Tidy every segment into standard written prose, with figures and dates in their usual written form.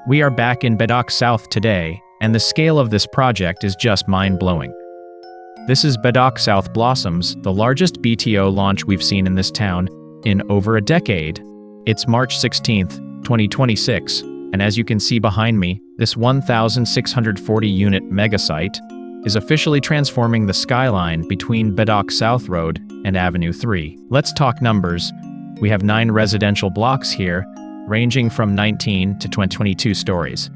We are back in Bedok South today, and the scale of this project is just mind-blowing. This is Bedok South Blossoms, the largest BTO launch we've seen in this town in over a decade. It's March 16th, 2026, and as you can see behind me, this 1,640-unit megasite is officially transforming the skyline between Bedok South Road and Avenue 3. Let's talk numbers. We have 9 residential blocks here, ranging from 19 to 22 stories.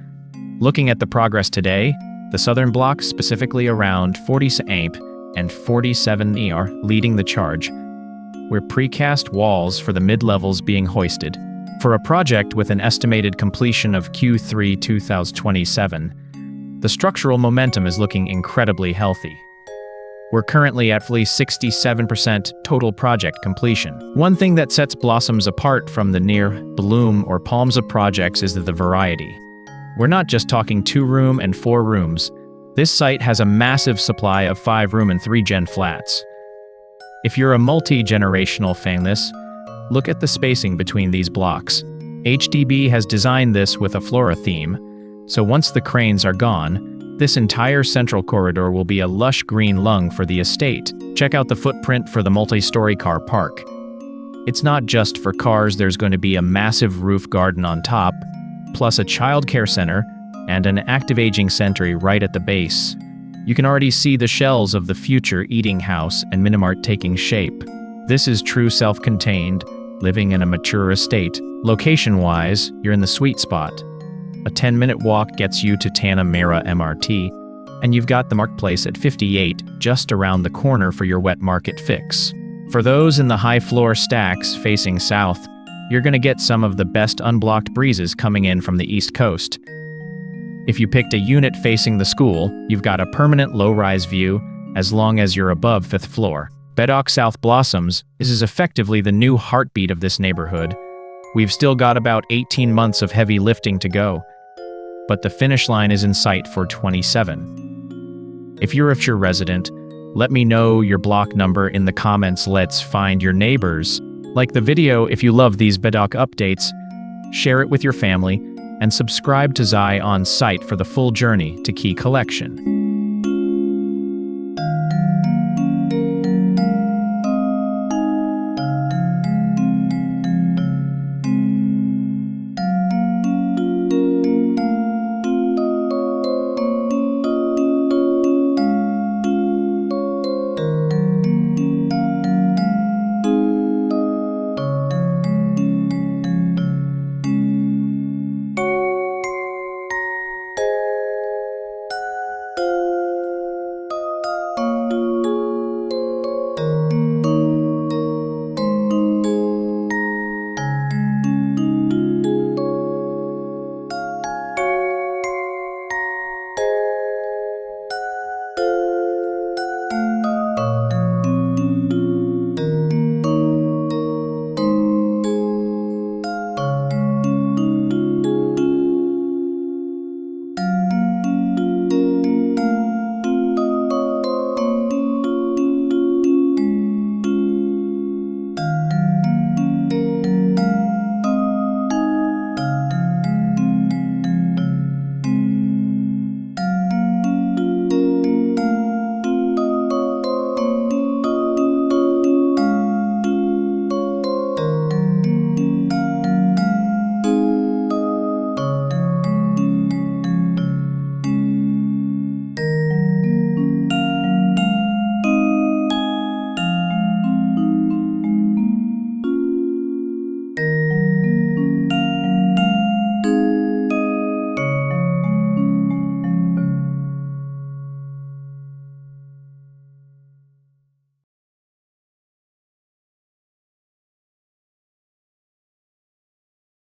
Looking at the progress today, the southern blocks, specifically around 48 and 47E, are leading the charge, where precast walls for the mid-levels being hoisted. For a project with an estimated completion of Q3 2027, the structural momentum is looking incredibly healthy. We're currently at fully 67% total project completion. One thing that sets Blossoms apart from the near Bloom or Palms of projects is the variety. We're not just talking 2-room and 4 rooms. This site has a massive supply of 5-room and 3-gen flats. If you're a multi-generational fan, look at the spacing between these blocks. HDB has designed this with a flora theme, so once the cranes are gone, this entire central corridor will be a lush green lung for the estate. Check out the footprint for the multi-story car park. It's not just for cars, there's going to be a massive roof garden on top, plus a child care center and an active aging center right at the base. You can already see the shells of the future eating house and minimart taking shape. This is true self-contained, living in a mature estate. Location-wise, you're in the sweet spot. A 10-minute walk gets you to Tanah Merah MRT, and you've got the marketplace at 58 just around the corner for your wet market fix. For those in the high-floor stacks facing south, you're going to get some of the best unblocked breezes coming in from the East Coast. If you picked a unit facing the school, you've got a permanent low-rise view as long as you're above 5th floor. Bedok South Blossoms is effectively the new heartbeat of this neighborhood. We've still got about 18 months of heavy lifting to go, but the finish line is in sight for 27. If you're a future resident, let me know your block number in the comments. Let's find your neighbors. Like the video if you love these Bedok updates, share it with your family, and subscribe to Zai on site for the full journey to key collection.